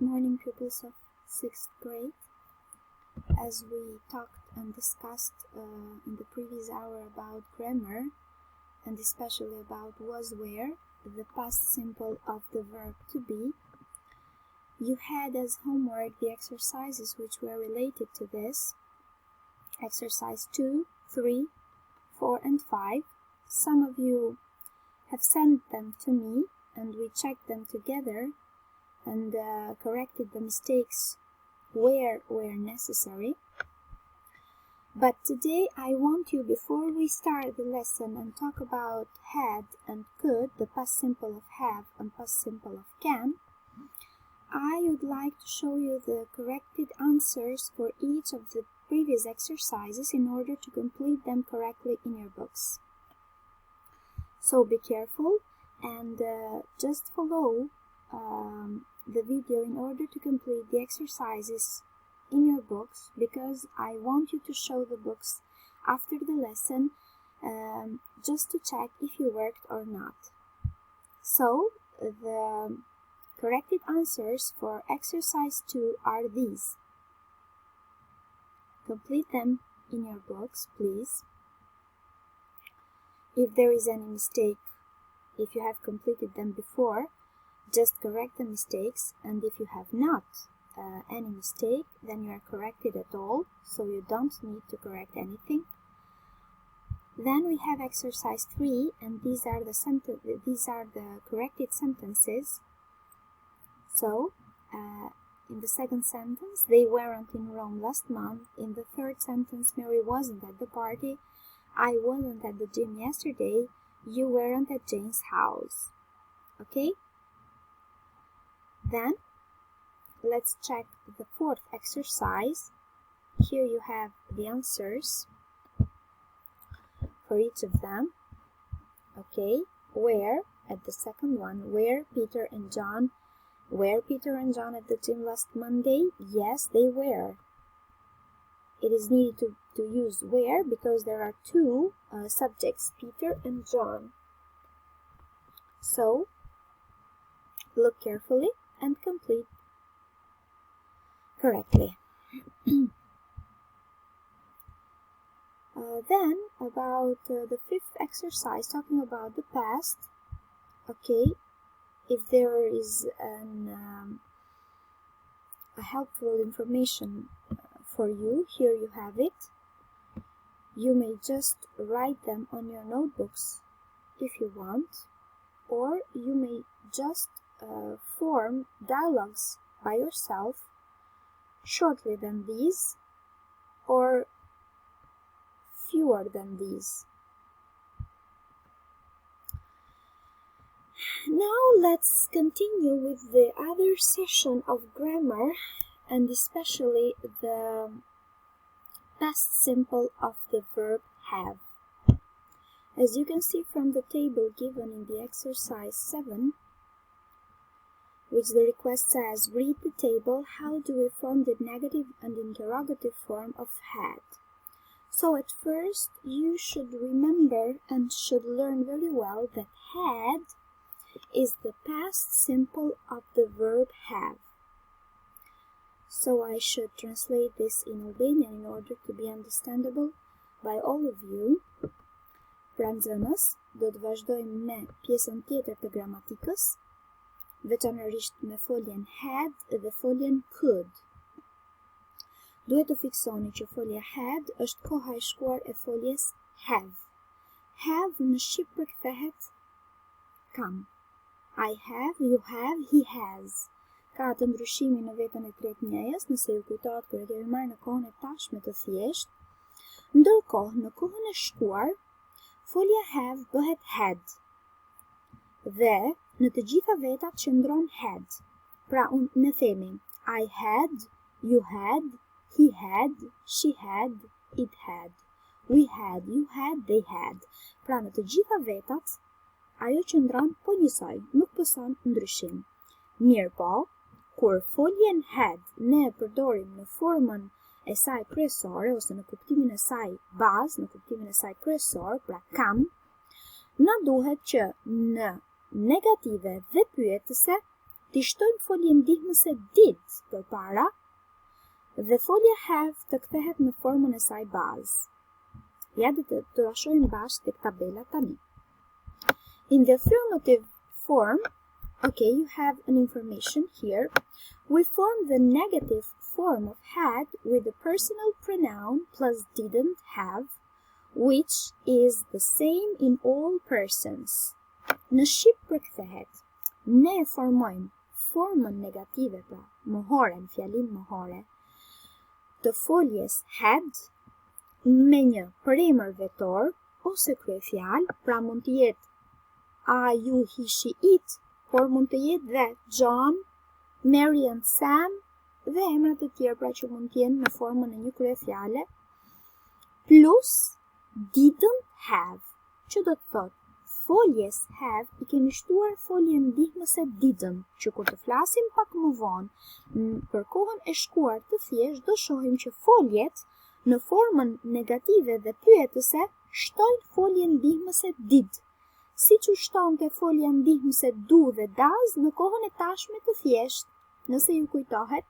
morning, pupils of 6th grade. As we talked and discussed in the previous hour about grammar, and especially about was where, the past simple of the verb to be, you had as homework the exercises which were related to this. Exercise 2, 3, 4 and 5. Some of you have sent them to me and we checked them together and corrected the mistakes where necessary. But today I want you, before we start the lesson and talk about had and could, the past simple of have and past simple of can, I would like to show you the corrected answers for each of the previous exercises in order to complete them correctly in your books. So be careful and just follow the video in order to complete the exercises in your books, because I want you to show the books after the lesson just to check if you worked or not. So the corrected answers for exercise 2 are these. Complete them in your books, please. If there is any mistake, if you have completed them before, just correct the mistakes, and if you have not any mistake, then you are corrected at all, so you don't need to correct anything. Then we have exercise 3, and these are the corrected sentences. So, in the second sentence, they weren't in Rome last month. In the third sentence, Mary wasn't at the party. I wasn't at the gym yesterday. You weren't at Jane's house. Okay? Then, let's check the fourth exercise. Here you have the answers for each of them. Okay? Where, at the second one, were Peter and John at the gym last Monday? Yes, they were. It is needed to use where because there are two subjects, Peter and John. So, look carefully and complete correctly. Then, about the fifth exercise, talking about the past. Okay, if there is a helpful information for you, here you have it. You may just write them on your notebooks if you want, or you may just form dialogues by yourself, shorter than these or fewer than these. Now let's continue with the other session of grammar, and especially the past simple of the verb have. As you can see from the table given in the exercise 7, which the request says, read the table, how do we form the negative and interrogative form of had? So at first you should remember and should learn very well that had is the past simple of the verb have. So I should translate this in Albanian in order to be understandable by all of you. Pra nxënës, do të vazhdojmë me pjesën tjetër të gramatikës, veçanërisht me foljen had dhe foljen could. Duhet të fiksoni që folja had është koha e shkuar e foljes have. Have në shqiptar kthehet kam. I have, you have, he has. Ka atë ndryshimin në vetën e tretë njëjës, nëse ju kujtohet kur e kemi marrë në kohën e tashme të thjesht. Ndërkohë, në kohën e shkuar, folja have bëhet had. Dhe në të gjitha vetat qëndron had. Pra ne themi I had, you had, he had, she had, it had. We had, you had, they had. Pra në të gjitha vetat, ajo qëndron po njësoj, nuk pëson ndryshim. Mirë po, kur foljen had ne e përdorim në formën e saj kryesore, ose në kuptimin e saj bazë, në kuptimin e saj kryesor, pra kam, na duhet që në negative dhe pyetëse t'i shtojmë foljen ndihmëse did përpara dhe folja have të kthehet në formën e saj bazë. Ja të shohim bashkë tek tabela tani. In the affirmative form, okay, you have an information here. We form the negative form of had with the personal pronoun plus didn't have, which is the same in all persons. Në shqip përkthehet, ne e formojmë formën negative, pra mohore, në fjalin mohore, të foljes had me një premër vetor ose kryefjalë, pra mund të jetë I, you, he, she, it, por mund të jetë dhe John, Mary and Sam dhe emrat të tjerë, pra që mund të jenë në formën e një kryefjale, plus didn't have, që do të thotë foljes have i kemi shtuar foljen ndihmëse didn't, që kur të flasim pak më vonë për kohën e shkuar të thjesht, do shohim që foljet në formën negative dhe pyetëse shtojnë foljen ndihmëse did, si që shtonte folja ndihmëse do dhe does në kohën e tashme të thjesht. Nëse ju kujtohet,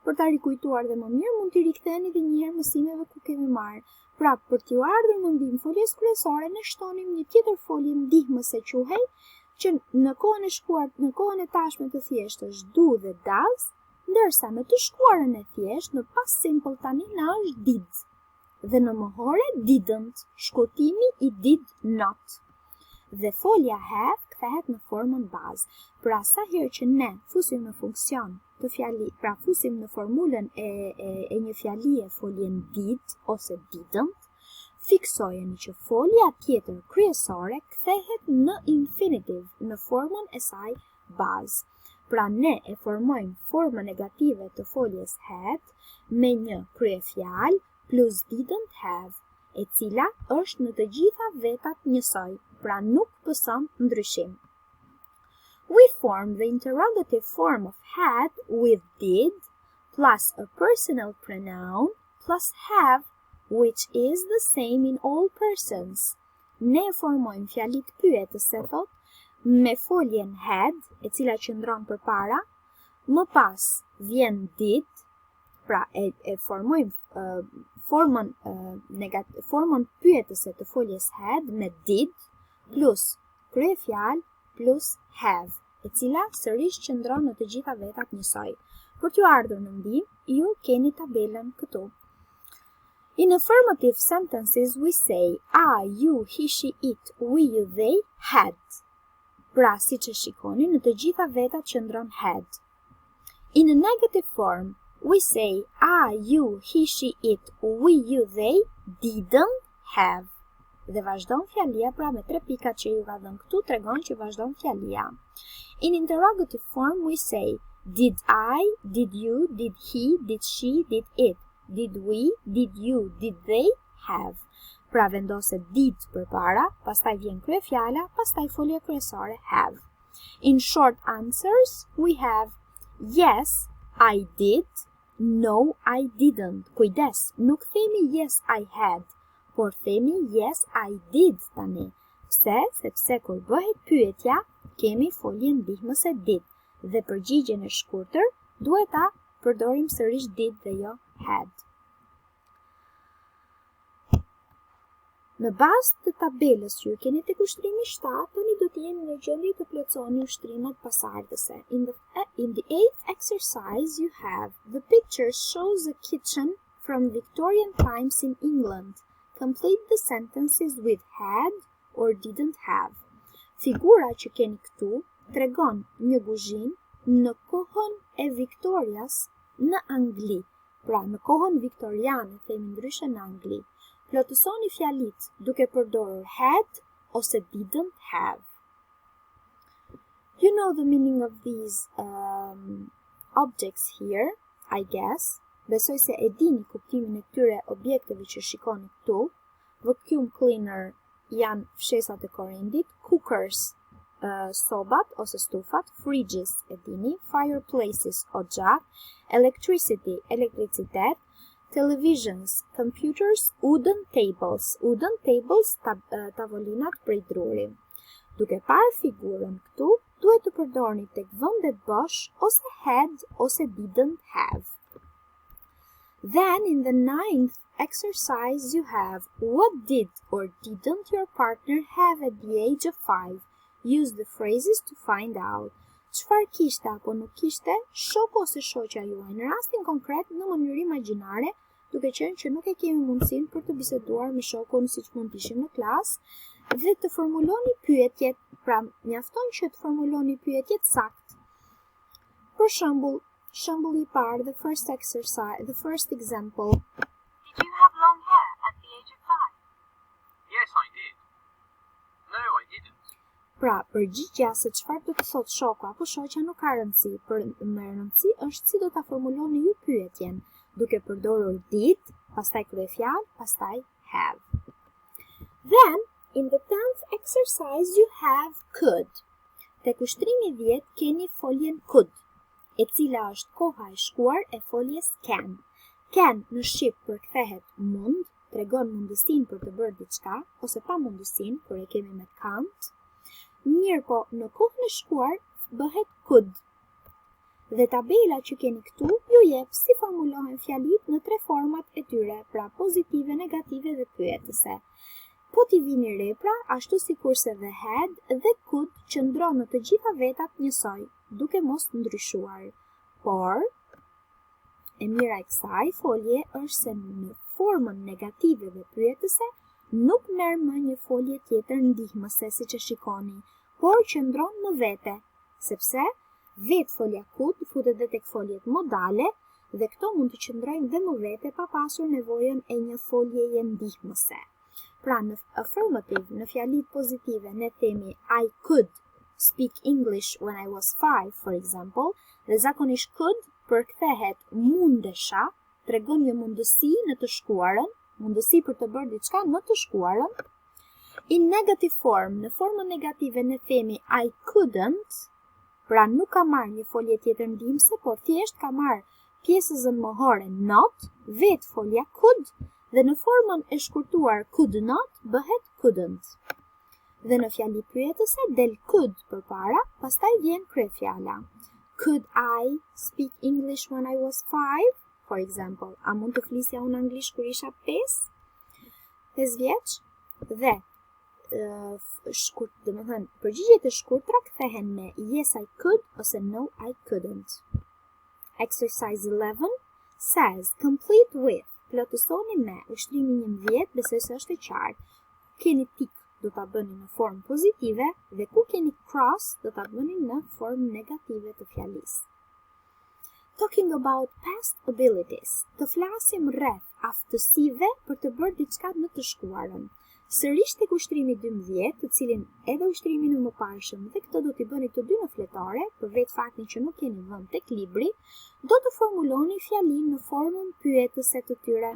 për ta rikujtuar dhe më mirë, mund t'i riktheni dhe njëherë mësimeve ku kemi marrë. Pra, për t'ju ardhur në ndihmë foljes kryesore, ne shtonim një tjetër folje ndihmëse quhej, që në kohën e shkuar, në kohën e tashme të thjesht është do dhe does, ndërsa në të shkuarën e thjesht, në past simple tani na është did. Dhe në mohore didn't, shkotimi i did not. Dhe folja have kthehet në formën bazë. Pra sa herë që ne fusim në funksion të fjali, pra fusim në formulën e një fjalie foljen did ose didn't, fiksojeni që folja tjetër kryesore kthehet në infinitive, në formën e saj bazë. Pra ne e formojmë formën negative të foljes had me një kryefjalë plus didn't have, e cila është në të gjitha vetat njësoj, pra nuk pëson ndryshim. We form the interrogative form of had with did plus a personal pronoun plus have, which is the same in all persons. Ne formojmë fjalit pyetëse thot me foljen had, e cila qëndron përpara, më pas vjen did, pra e formojmë formën pyetëse të foljes had me did plus kryefjalë plus have, e cila sërish qëndron në të gjitha vetat njësoj. Për t'ju ardhur në ndihmë, ju keni tabelën këtu. In affirmative sentences we say I, you, he, she, it, we, you, they, had. Pra, si që shikoni, në të gjitha vetat qëndron had. In a negative form, we say I, you, he, she, it, we, you, they, didn't have. Dhe vazhdon fjalia, pra me 3 pikat që ju ka dhënë këtu, tregon që vazhdon fjalia. In interrogative form, we say did I, did you, did he, did she, did it, did we, did you, did they have. Pra vendose did përpara, pastaj vjen kryefjala, pastaj folja kryesore have. In short answers, we have yes, I did, no, I didn't. Kujdes, nuk themi yes, I had, por themi yes, I did tani. Pse? Sepse kur bëhet pyetja, kemi foljen ndihmëse did, dhe përgjigjen e shkurtër duhet ta përdorim sërish did dhe jo had. Në bazë të tabelës që ju keni tek ushtrimi 7, tani do të jeni në gjendje të plotësoni ushtrimet pasardhëse. In the 8th exercise you have the picture shows a kitchen from Victorian times in England. Complete the sentences with had or didn't have. Figura që keni këtu tregon një kuzhinë në kohën e Viktorias në Angli. Pra në kohën viktoriane, themi ndryshe në Angli. Plotësoni fjalit duke përdorur had ose didn't have. You know the meaning of these objects here, I guess. Besoj se e dini kuptimin e këtyre objekteve që shikoni këtu. Vacuum cleaner janë fshesat e korrendit, cookers sobat ose stufat, fridges e dini, fireplaces ocak, electricity elektricitet, televisions, computers, wooden tables tavolinat prej druri. Duke parë figurën këtu, duhet të përdorni tek vendet bosh ose had ose didn't have. Then in the 9th exercise you have what did or didn't your partner have at the age of 5? Use the phrases to find out. Çfarë kishte apo nuk kishte shoku ose shoqja juaj në rastin konkret në mënyrë imagjinare, duke qenë që nuk e kemi mundësinë për të biseduar me shokun siç mund të ishim në klasë dhe të formuloni pyetjet, pra mjafton që të formuloni pyetjet saktë. Për shembull, shembulli I parë, the first exercise, the first example. Did you have long hair at the age of 5? Yes, I did. No, I didn't. Pra, përgjigjja se çfarë do të thotë shoku apo shoqja nuk ka rëndësi, për më rëndësi është si do ta formuloni ju pyetjen, duke përdorur did, pastaj kryefjalë, pastaj have. Then, in the 10th exercise you have could. Tek ushtrimi 10 keni foljen could, e cila është koha e shkuar e foljes can. Can në shqip përkthehet mund, tregon mundësinë për të bërë diçka, ose pa mundësinë, kur e kemi me can't. Mirë po, në kohën e shkuar bëhet could. Dhe tabela që keni këtu ju jep si formulohen fjalit në 3 format e tyre, pra pozitive, negative dhe pyetëse. Po t'i vini re pra, ashtu sikurse the had dhe could qëndron në të gjitha vetat njësoj, duke mos ndryshuar. Por, e mira e kësaj folje është se në formën negative dhe pyetëse nuk merr më një folje tjetër ndihmëse siç e shikoni, por qëndron në vete, sepse vetë folja could futet dhe tek foljet modale dhe këto mund të qëndrojnë dhe më vete pa pasur nevojën e një foljeje ndihmëse. Pra në affirmative, në fjalit pozitive, ne themi I could speak English when I was 5, for example, dhe zakonisht could përkthehet mundesha, tregon një mundësi në të shkuarën, mundësi për të bërë diçka në të shkuarën. In negative form, në formën negative ne themi I couldn't, pra nuk ka marrë një folje tjetër ndihmëse, por thjesht ka marrë pjesëzën mohore not, vetë folja could, dhe në formën e shkurtuar could not bëhet couldn't. Dhe në fjali pyetëse del could përpara, pastaj vjen kryefjala. Could I speak English when I was 5? For example, a mund të flisja unë anglisht kur isha 5 vjeç? Dhe përgjigjet e shkurtra kthehen me yes I could ose no I couldn't. Exercise 11 says complete with. Plotësoni me ushtrimi 11, besoj se është e qartë. Keni tik do ta bëni në formë pozitive dhe ku keni cross do ta bëni në formë negative të fjalisë. Talking about past abilities, të flasim rreth aftësive për të bërë diçka në të shkuarën. Sërish tek ushtrimi 12, të cilin edhe ushtrimi në mëparshëm dhe këtë do t'i bëni të dy në fletore, për vetë faktin që nuk keni vënd tek libri, do të formuloni fjalin në formën pyetëse të tyre.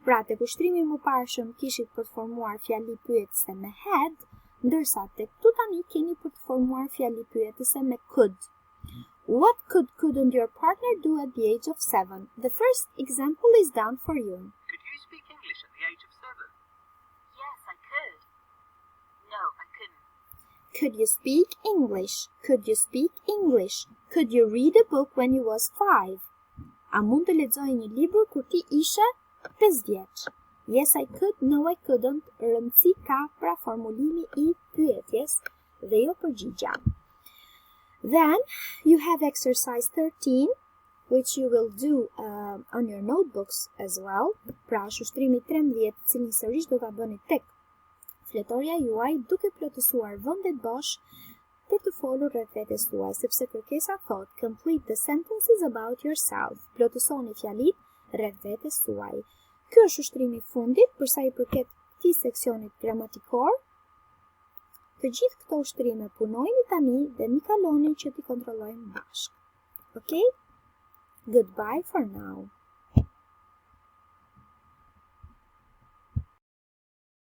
Pra, tek ushtrimit më parshëm kishit për të formuar fjali pyetëse me had, ndërsa tek këtu tani keni për të formuar fjali pyetëse me could. What couldn't your partner do at the age of 7? The first example is done for you. Could you speak English at the age of 7? Yes, I could. No, I couldn't. Could you speak English? Could you speak English? Could you read a book when you was 5? A mund të lexoj një libër kur ti ishe 5 vjeç? Yes, I could. No, I couldn't. Rëndësi ka pra formulimi I pyetjes dhe jo përgjigja. Then, you have exercise 13, which you will do on your notebooks as well. Pra, ushtrimi 13, cilin sërish do ta bëni tek fletorja juaj, duke plotësuar vendet bosh për të folur rreth vetes tuaj, sepse kërkesa thot complete the sentences about yourself. Plotësoni fjalit rreth vetes tuaj. Ky është ushtrimi I fundit për sa I përket këtij seksionit gramatikor. Të gjithë këto ushtrime punojni tani dhe mi kaloni që t'i kontrollojmë bashkë. Okay? Goodbye for now.